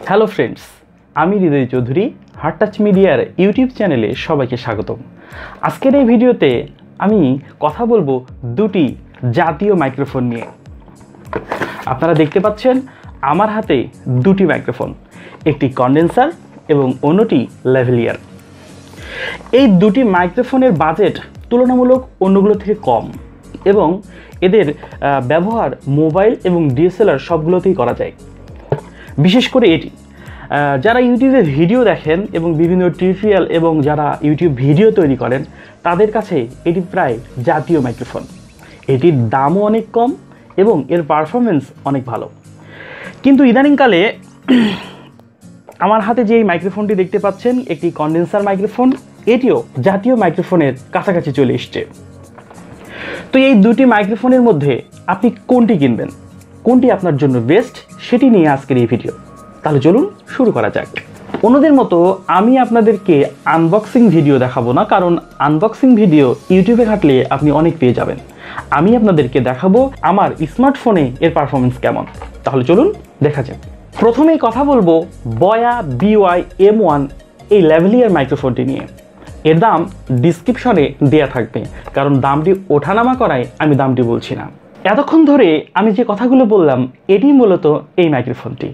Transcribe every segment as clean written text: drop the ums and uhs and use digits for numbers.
Hello friends, আমি হৃদয় Chowdhury heart touch মিডিয়ার YouTube চ্যানেলে সবাইকে স্বাগতম। আজকের এই ভিডিওতে আমি কথা বলবো দুটি জাতীয় মাইক্রোফোন নিয়ে। আপনারা দেখতে পাচ্ছেন আমার হাতে দুটি মাইক্রোফোন, একটি কন্ডেন্সার এবং অন্যটি ল্যাভেলিয়ার। এই দুটি মাইক্রোফোনের বাজেট তুলনামূলক অন্যগুলো থেকে কম এবং এদের ব্যবহার মোবাইল এবং ডিএসএলআর সবগুলোতেই করা যায়। বিশেষ করে এটি যারা ইউটিউবে ভিডিও দেখেন এবং বিভিন্ন টিউটোরিয়াল এবং যারা ইউটিউব ভিডিও তৈরি করেন তাদের কাছে এটি প্রায় জাতীয় মাইক্রোফোন। এটির দামও অনেক কম এবং এর পারফরমেন্স অনেক ভালো। কিন্তু ইদানিংকালে আমার হাতে যে মাইক্রোফোনটি দেখতে পাচ্ছেন একটি কন্ডেন্সার মাইক্রোফোন, এটিও জাতীয় মাইক্রোফোনের কাছাকাছি চলে এসছে। তো এই দুটি মাইক্রোফোনের মধ্যে আপনি কোনটি কিনবেন, কোনটি আপনার জন্য বেস্ট, সেটি নিয়ে আজকের এই ভিডিও। তাহলে চলুন শুরু করা যাক। অন্যদের মতো আমি আপনাদেরকে আনবক্সিং ভিডিও দেখাবো না, কারণ আনবক্সিং ভিডিও ইউটিউবে ঘাটলে আপনি অনেক পেয়ে যাবেন। আমি আপনাদেরকে দেখাবো আমার স্মার্টফোনে এর পারফরমেন্স কেমন। তাহলে চলুন দেখা যাক। প্রথমেই কথা বলবো বয়া BY-M1 এই ল্যাভেলিয়ার মাইক্রোফোনটি নিয়ে। এর দাম ডিসক্রিপশনে দেয়া থাকবে, কারণ দামটি ওঠানামা করায় আমি দামটি বলছি না। এতক্ষণ ধরে আমি যে কথাগুলো বললাম এটি মূলত এই মাইক্রোফোনটি।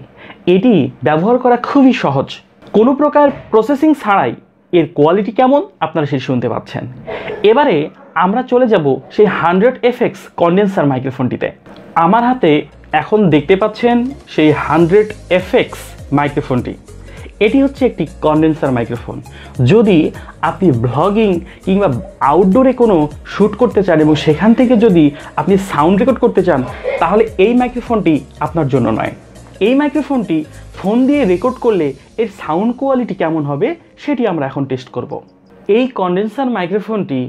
এটি ব্যবহার করা খুবই সহজ, কোনো প্রকার প্রসেসিং ছাড়াই এর কোয়ালিটি কেমন আপনারা সেটি শুনতে পাচ্ছেন। এবারে আমরা চলে যাব সেই 100 Fx কন্ডেন্সার মাইক্রোফোনটিতে। আমার হাতে এখন দেখতে পাচ্ছেন সেই 100 Fx মাইক্রোফোনটি। এটি হচ্ছে একটি কন্ডেন্সার মাইক্রোফোন। যদি আপনি ব্লগিং কিংবা আউটডোরে কোনো শ্যুট করতে চান এবং সেখান থেকে যদি আপনি সাউন্ড রেকর্ড করতে চান, তাহলে এই মাইক্রোফোনটি আপনার জন্য নয়। এই মাইক্রোফোনটি ফোন দিয়ে রেকর্ড করলে এর সাউন্ড কোয়ালিটি কেমন হবে সেটি আমরা এখন টেস্ট করব। এই কন্ডেন্সার মাইক্রোফোনটি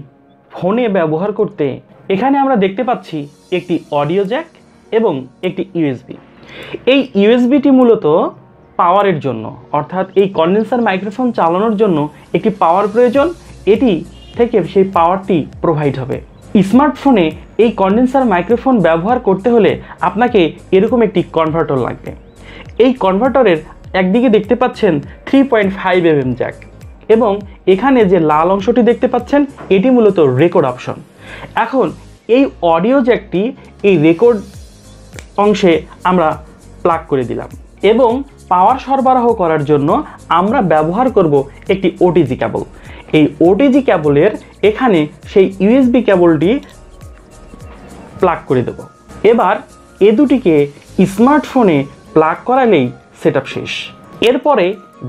ফোনে ব্যবহার করতে এখানে আমরা দেখতে পাচ্ছি একটি অডিও জ্যাক এবং একটি ইউএসবি। এই ইউএসবিটি মূলত পাওয়ারের জন্য, অর্থাৎ এই কন্ডেন্সার মাইক্রোফোন চালানোর জন্য একটি পাওয়ার প্রয়োজন, এটি থেকে সেই পাওয়ারটি প্রোভাইড হবে। স্মার্টফোনে এই কন্ডেন্সার মাইক্রোফোন ব্যবহার করতে হলে আপনাকে এরকম একটি কনভার্টার লাগবে। এই কনভার্টারের একদিকে দেখতে পাচ্ছেন 3.5 mm জ্যাক এবং এখানে যে লাল অংশটি দেখতে পাচ্ছেন এটি মূলত রেকর্ড অপশন। এখন এই অডিও জ্যাকটি এই রেকর্ড অংশে আমরা প্লাগ করে দিলাম এবং পাওয়ার সরবরাহ করার জন্য আমরা ব্যবহার করব একটি ওটিজি কেবল। এই ওটিজি কেবলের এখানে সেই ইউএসবি কেবলটি প্লাগ করে দেব। এবার এ দুটিকে স্মার্টফোনে প্লাগ করালেই সেটআপ শেষ। এরপরে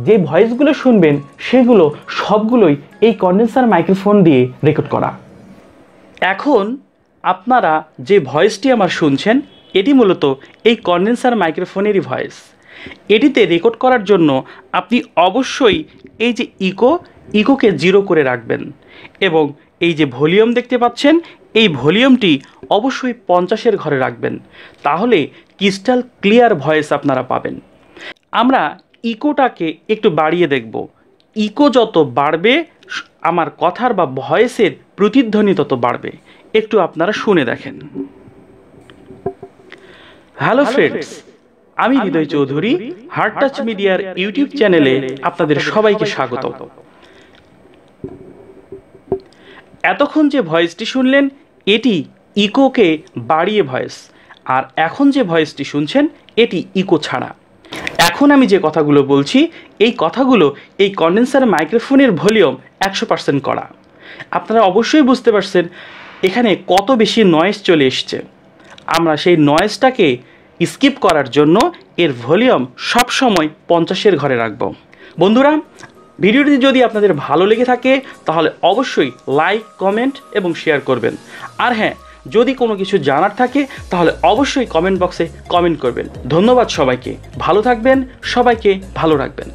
যে ভয়েসগুলো শুনবেন সেগুলো সবগুলোই এই কন্ডেন্সার মাইক্রোফোন দিয়ে রেকর্ড করা। এখন আপনারা যে ভয়েসটি আমার শুনছেন এটি মূলত এই কন্ডেন্সার মাইক্রোফোনেরই ভয়েস। এটিতে রেকর্ড করার জন্য আপনি অবশ্যই এই যে ইকোকে 0 করে রাখবেন এবং এই যে ভলিউম দেখতে পাচ্ছেন এই ভলিউমটি অবশ্যই 50-এর ঘরে রাখবেন, তাহলে ক্রিস্টাল ক্লিয়ার ভয়েস আপনারা পাবেন। আমরা ইকোটাকে একটু বাড়িয়ে দেখব। ইকো যত বাড়বে আমার কথার বা ভয়েসের প্রতিধ্বনি তত বাড়বে। একটু আপনারা শুনে দেখেন। হ্যালো ফ্রেন্ডস, আমি হৃদয় চৌধুরী হার্ট টাচ মিডিয়ার ইউটিউব চ্যানেলে আপনাদের সবাইকে স্বাগত। এতক্ষণ যে ভয়েসটি শুনলেন এটি ইকোকে বাড়িয়ে ভয়েস, আর এখন যে ভয়েসটি শুনছেন এটি ইকো ছাড়া। এখন আমি যে কথাগুলো বলছি এই কথাগুলো এই কন্ডেন্সার মাইক্রোফোনের ভলিউম 100% করা। আপনারা অবশ্যই বুঝতে পারছেন এখানে কত বেশি নয়েজ চলে এসছে। আমরা সেই নয়েজটাকে স্কিপ করার জন্য এর ভলিউম সবসময় 50-এর ঘরে রাখব। বন্ধুরা, ভিডিওটি যদি আপনাদের ভালো লেগে থাকে তাহলে অবশ্যই লাইক, কমেন্ট এবং শেয়ার করবেন। আর হ্যাঁ, যদি কোনো কিছু জানার থাকে তাহলে অবশ্যই কমেন্ট বক্সে কমেন্ট করবেন। ধন্যবাদ সবাইকে, ভালো থাকবেন, সবাইকে ভালো রাখবেন।